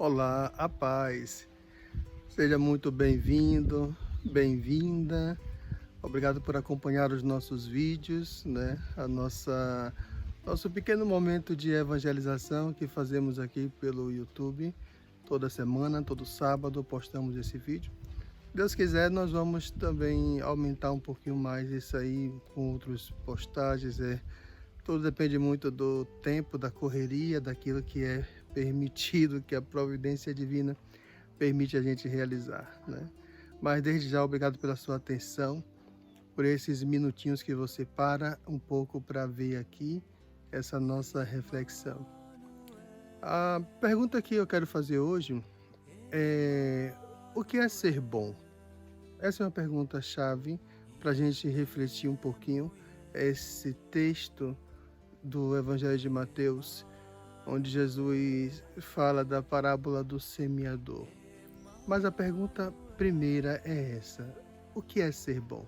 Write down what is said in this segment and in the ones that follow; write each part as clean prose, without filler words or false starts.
Olá, a paz. Seja muito bem-vindo, bem-vinda. Obrigado por acompanhar os nossos vídeos, né? Nosso pequeno momento de evangelização que fazemos aqui pelo YouTube. Toda semana, todo sábado, postamos esse vídeo. Deus quiser, nós vamos também aumentar um pouquinho mais isso aí com outras postagens. Tudo depende muito do tempo, da correria, daquilo que é permitido, que a providência divina permite a gente realizar, né? Mas desde já, obrigado pela sua atenção, por esses minutinhos que você para um pouco para ver aqui essa nossa reflexão. A pergunta que eu quero fazer hoje é: o que é ser bom? Essa é uma pergunta-chave para a gente refletir um pouquinho esse texto do Evangelho de Mateus, onde Jesus fala da parábola do semeador. Mas a pergunta primeira é essa: o que é ser bom?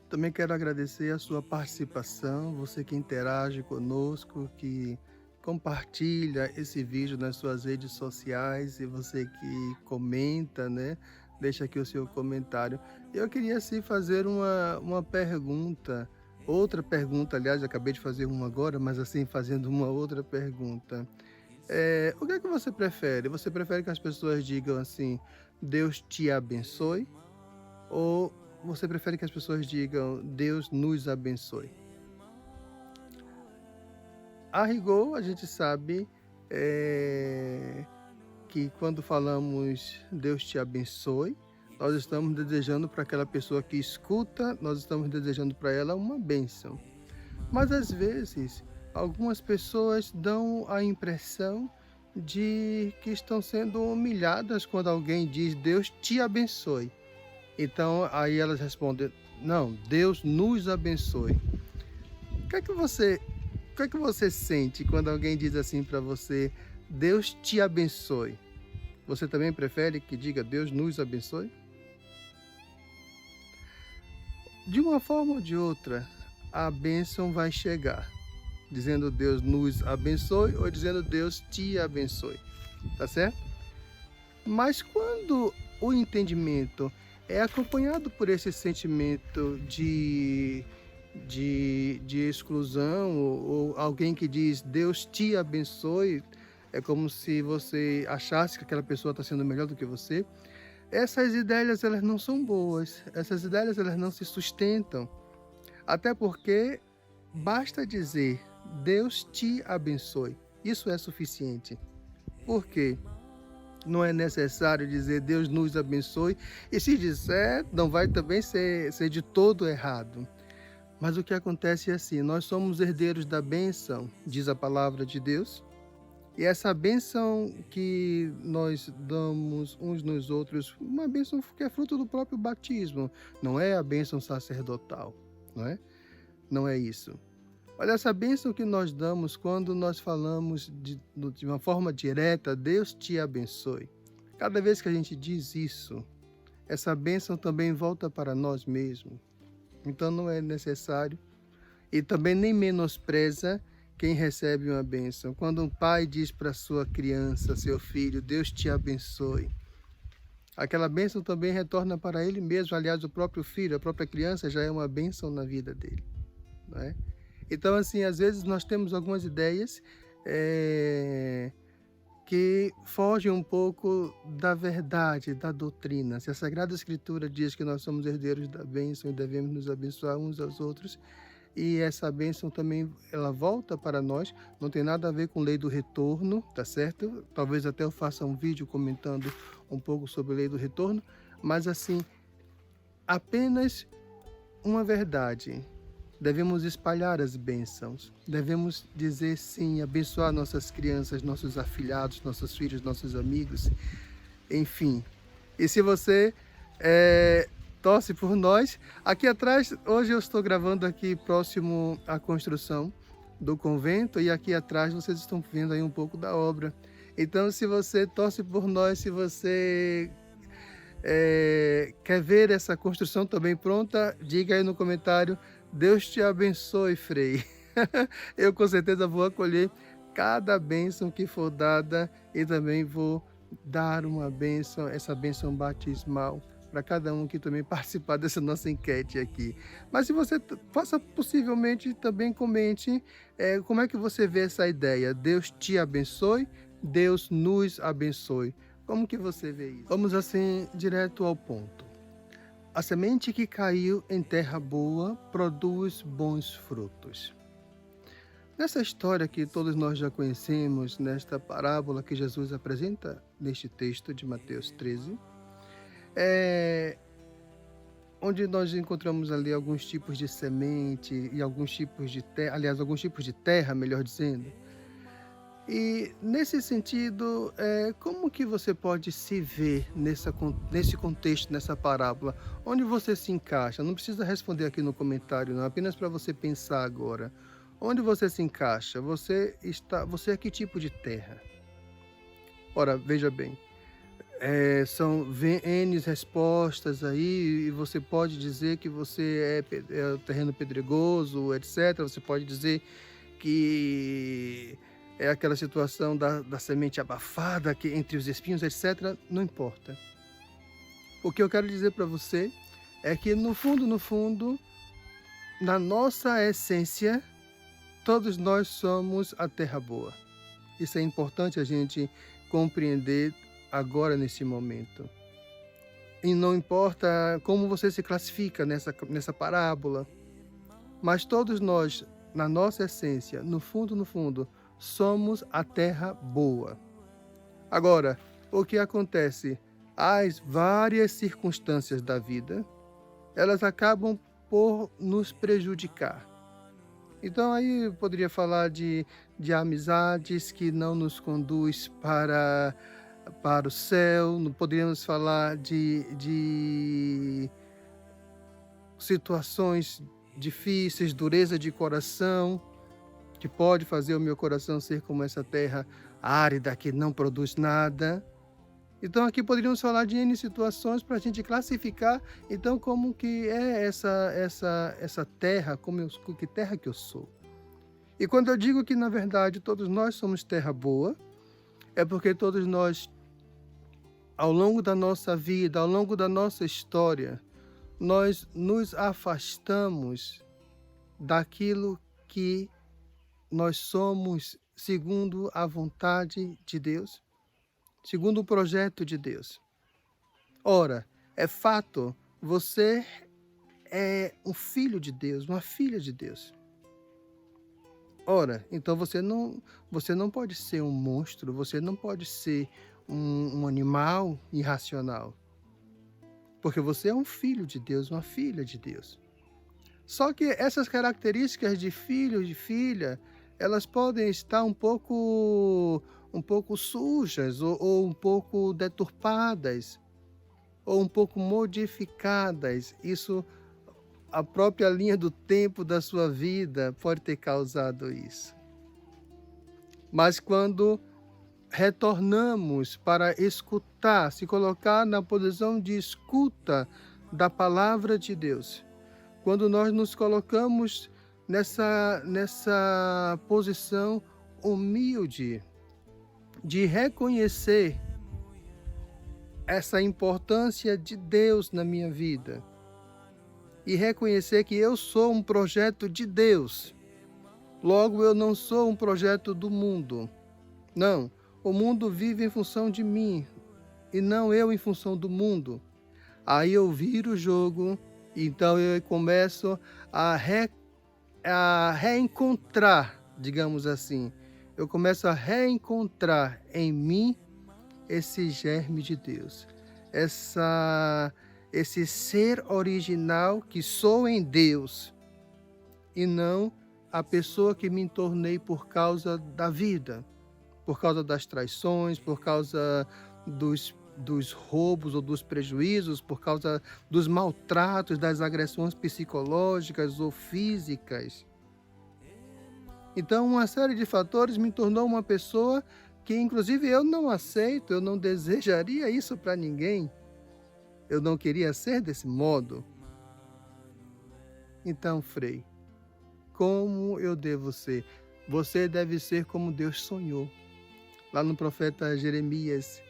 Também quero agradecer a sua participação, você que interage conosco, que compartilha esse vídeo nas suas redes sociais e você que comenta, né? Deixa aqui o seu comentário. Eu queria sim fazer uma pergunta, outra pergunta, aliás, acabei de fazer uma agora, mas assim, fazendo uma outra pergunta. O que é que você prefere? Você prefere que as pessoas digam assim, Deus te abençoe? Ou você prefere que as pessoas digam, Deus nos abençoe? A rigor, a gente sabe que quando falamos Deus te abençoe, nós estamos desejando para aquela pessoa que escuta, nós estamos desejando para ela uma bênção. Mas às vezes, algumas pessoas dão a impressão de que estão sendo humilhadas quando alguém diz Deus te abençoe. Então aí elas respondem, não, Deus nos abençoe. O que é que você sente quando alguém diz assim para você, Deus te abençoe? Você também prefere que diga Deus nos abençoe? De uma forma ou de outra, a bênção vai chegar, dizendo Deus nos abençoe ou dizendo Deus te abençoe, tá certo? Mas quando o entendimento é acompanhado por esse sentimento de exclusão, ou alguém que diz Deus te abençoe, é como se você achasse que aquela pessoa está sendo melhor do que você. Essas ideias, elas não são boas, essas ideias, elas não se sustentam, até porque basta dizer Deus te abençoe, isso é suficiente. Por quê? Não é necessário dizer Deus nos abençoe, e se disser, não vai também ser de todo errado. Mas o que acontece é assim, nós somos herdeiros da bênção, diz a palavra de Deus, e essa bênção que nós damos uns nos outros, uma bênção que é fruto do próprio batismo, não é a bênção sacerdotal, não é? Não é isso. Olha, essa bênção que nós damos quando nós falamos de uma forma direta, Deus te abençoe. Cada vez que a gente diz isso, essa bênção também volta para nós mesmos. Então não é necessário e também nem menospreza quem recebe uma bênção. Quando um pai diz para sua criança, seu filho, Deus te abençoe, aquela bênção também retorna para ele mesmo. Aliás, o próprio filho, a própria criança já é uma bênção na vida dele, não é? Então, assim, às vezes nós temos algumas ideias que fogem um pouco da verdade, da doutrina. Se a Sagrada Escritura diz que nós somos herdeiros da bênção e devemos nos abençoar uns aos outros, e essa bênção também ela volta para nós, não tem nada a ver com lei do retorno, tá certo? Talvez até eu faça um vídeo comentando um pouco sobre a lei do retorno, mas assim, apenas uma verdade. Devemos espalhar as bênçãos, devemos dizer sim, abençoar nossas crianças, nossos afilhados, nossos filhos, nossos amigos, enfim. E se você torce por nós, aqui atrás, hoje eu estou gravando aqui próximo à construção do convento e aqui atrás vocês estão vendo aí um pouco da obra. Então, se você torce por nós, se você quer ver essa construção também pronta, diga aí no comentário, Deus te abençoe, Frei. Eu com certeza vou acolher cada bênção que for dada, eu também vou dar uma bênção, essa bênção batismal, para cada um que também participar dessa nossa enquete aqui. Mas se você faça possivelmente também comente como é que você vê essa ideia. Deus te abençoe, Deus nos abençoe. Como que você vê isso? Vamos assim direto ao ponto. A semente que caiu em terra boa produz bons frutos. Nessa história que todos nós já conhecemos, nesta parábola que Jesus apresenta neste texto de Mateus 13, onde nós encontramos ali alguns tipos de semente e alguns tipos de terra, aliás, alguns tipos de terra, melhor dizendo. E nesse sentido, como que você pode se ver nesse contexto, nessa parábola? Onde você se encaixa? Não precisa responder aqui no comentário, não, apenas para você pensar agora. Onde você se encaixa? Você é que tipo de terra? Ora, veja bem, são N respostas aí, e você pode dizer que você é terreno pedregoso, etc. Você pode dizer que é aquela situação da semente abafada que entre os espinhos, etc. Não importa. O que eu quero dizer para você é que no fundo, na nossa essência, todos nós somos a terra boa. Isso é importante a gente compreender agora nesse momento. E não importa como você se classifica nessa parábola, mas todos nós, na nossa essência, no fundo, somos a terra boa. Agora, o que acontece? As várias circunstâncias da vida, elas acabam por nos prejudicar. Então aí eu poderia falar de amizades que não nos conduz para o céu, não poderíamos falar de situações difíceis, dureza de coração, que pode fazer o meu coração ser como essa terra árida que não produz nada. Então aqui poderíamos falar de N situações para a gente classificar, então, como que é essa terra, que terra que eu sou. E quando eu digo que, na verdade, todos nós somos terra boa, é porque todos nós, ao longo da nossa vida, ao longo da nossa história, nós nos afastamos daquilo que nós somos segundo a vontade de Deus, segundo o projeto de Deus. Ora, é fato, você é um filho de Deus, uma filha de Deus. Ora, então você não pode ser um monstro, você não pode ser um animal irracional, porque você é um filho de Deus, uma filha de Deus. Só que essas características de filho, de filha, elas podem estar um pouco sujas, ou um pouco deturpadas, ou um pouco modificadas. Isso, a própria linha do tempo da sua vida pode ter causado isso. Mas quando retornamos para escutar, se colocar na posição de escuta da palavra de Deus, quando nós nos colocamos nessa posição humilde de reconhecer essa importância de Deus na minha vida e reconhecer que eu sou um projeto de Deus, logo eu não sou um projeto do mundo. Não, o mundo vive em função de mim e não eu em função do mundo. Aí eu viro o jogo, então eu começo a reencontrar, digamos assim. Eu começo a reencontrar em mim esse germe de Deus, esse ser original que sou em Deus, e não a pessoa que me tornei por causa da vida, por causa das traições, por causa dos roubos ou dos prejuízos, por causa dos maltratos, das agressões psicológicas ou físicas. Então, uma série de fatores me tornou uma pessoa que, inclusive, eu não aceito, eu não desejaria isso para ninguém. Eu não queria ser desse modo. Então, Frei, como eu devo ser? Você deve ser como Deus sonhou. Lá no profeta Jeremias,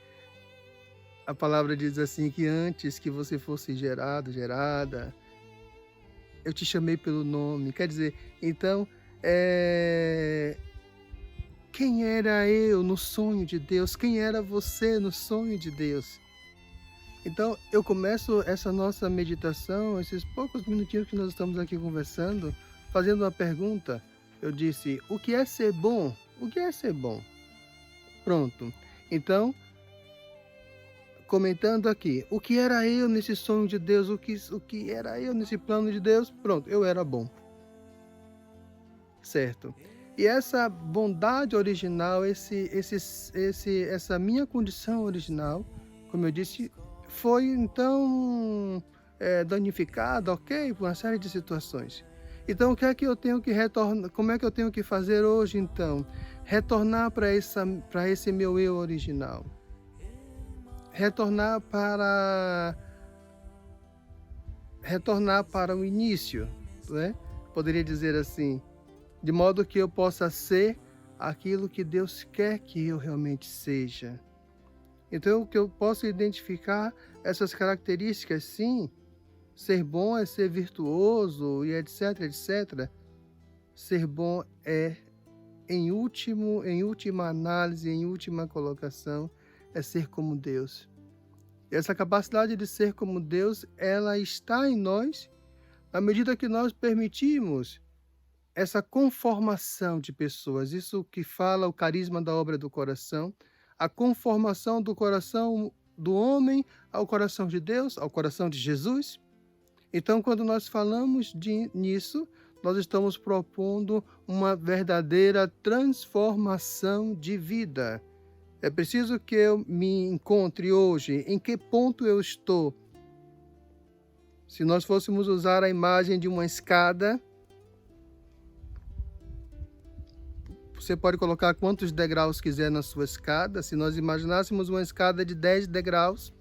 a palavra diz assim, que antes que você fosse gerado, gerada, eu te chamei pelo nome. Quer dizer, então, quem era eu no sonho de Deus? Quem era você no sonho de Deus? Então, eu começo essa nossa meditação, esses poucos minutinhos que nós estamos aqui conversando, fazendo uma pergunta. Eu disse, o que é ser bom? O que é ser bom? Pronto. Então, comentando aqui, o que era eu nesse sonho de Deus? O que era eu nesse plano de Deus? Pronto, eu era bom. Certo. E essa bondade original, essa minha condição original, como eu disse, foi então danificada, ok, por uma série de situações. Então, o que é que eu tenho que retornar? Como é que eu tenho que fazer hoje, então? Retornar para esse meu eu original. Retornar para o início, né? Poderia dizer assim, de modo que eu possa ser aquilo que Deus quer que eu realmente seja. Então, que eu possa identificar essas características, sim. Ser bom é ser virtuoso e etc, etc. Ser bom é, em última análise, em última colocação, é ser como Deus. E essa capacidade de ser como Deus, ela está em nós, à medida que nós permitimos essa conformação de pessoas, isso que fala o carisma da obra do coração, a conformação do coração do homem ao coração de Deus, ao coração de Jesus. Então, quando nós falamos nisso, nós estamos propondo uma verdadeira transformação de vida. É preciso que eu me encontre hoje, em que ponto eu estou. Se nós fôssemos usar a imagem de uma escada, você pode colocar quantos degraus quiser na sua escada. Se nós imaginássemos uma escada de 10 degraus,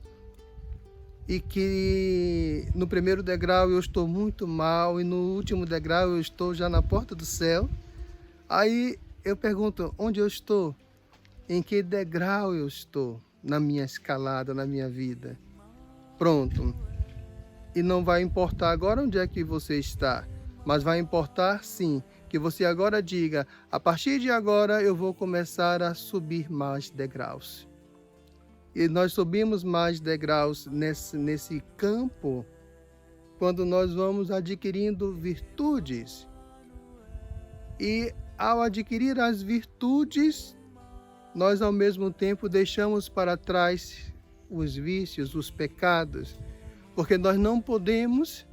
e que no primeiro degrau eu estou muito mal e no último degrau eu estou já na porta do céu, aí eu pergunto, onde eu estou? Em que degrau eu estou na minha escalada, na minha vida? Pronto. E não vai importar agora onde é que você está, mas vai importar sim, que você agora diga, a partir de agora eu vou começar a subir mais degraus. E nós subimos mais degraus nesse campo quando nós vamos adquirindo virtudes. E ao adquirir as virtudes, nós ao mesmo tempo deixamos para trás os vícios, os pecados, porque nós não podemos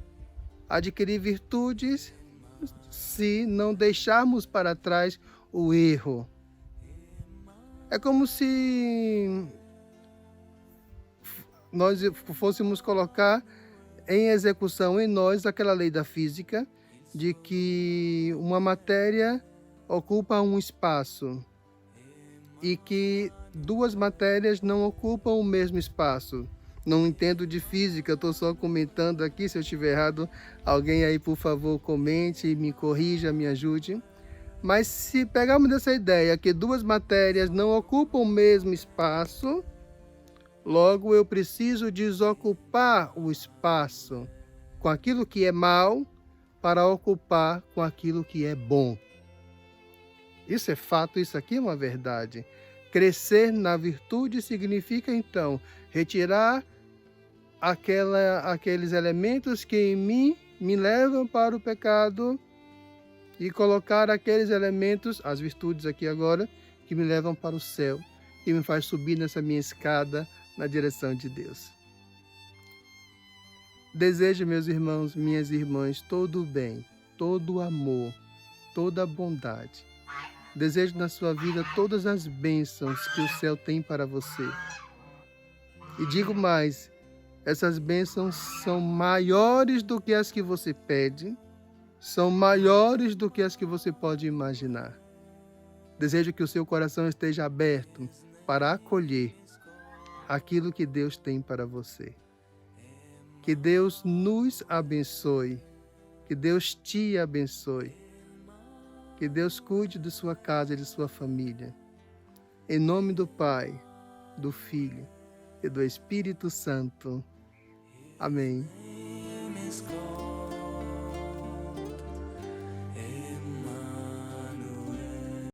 adquirir virtudes se não deixarmos para trás o erro. É como se nós fôssemos colocar em execução em nós aquela lei da física de que uma matéria ocupa um espaço e que duas matérias não ocupam o mesmo espaço. Não entendo de física, estou só comentando aqui. Se eu estiver errado, alguém aí, por favor, comente, me corrija, me ajude. Mas se pegarmos dessa ideia que duas matérias não ocupam o mesmo espaço, logo eu preciso desocupar o espaço com aquilo que é mal para ocupar com aquilo que é bom. Isso é fato, isso aqui é uma verdade. Crescer na virtude significa, então, retirar aqueles elementos que em mim me levam para o pecado e colocar aqueles elementos, as virtudes aqui agora, que me levam para o céu, que me faz subir nessa minha escada na direção de Deus. Desejo, meus irmãos, minhas irmãs, todo o bem, todo o amor, toda a bondade. Desejo na sua vida todas as bênçãos que o céu tem para você. E digo mais, essas bênçãos são maiores do que as que você pede, são maiores do que as que você pode imaginar. Desejo que o seu coração esteja aberto para acolher aquilo que Deus tem para você. Que Deus nos abençoe, que Deus te abençoe, Que Deus cuide de sua casa e de sua família. Em nome do Pai, do Filho e do Espírito Santo. Amém.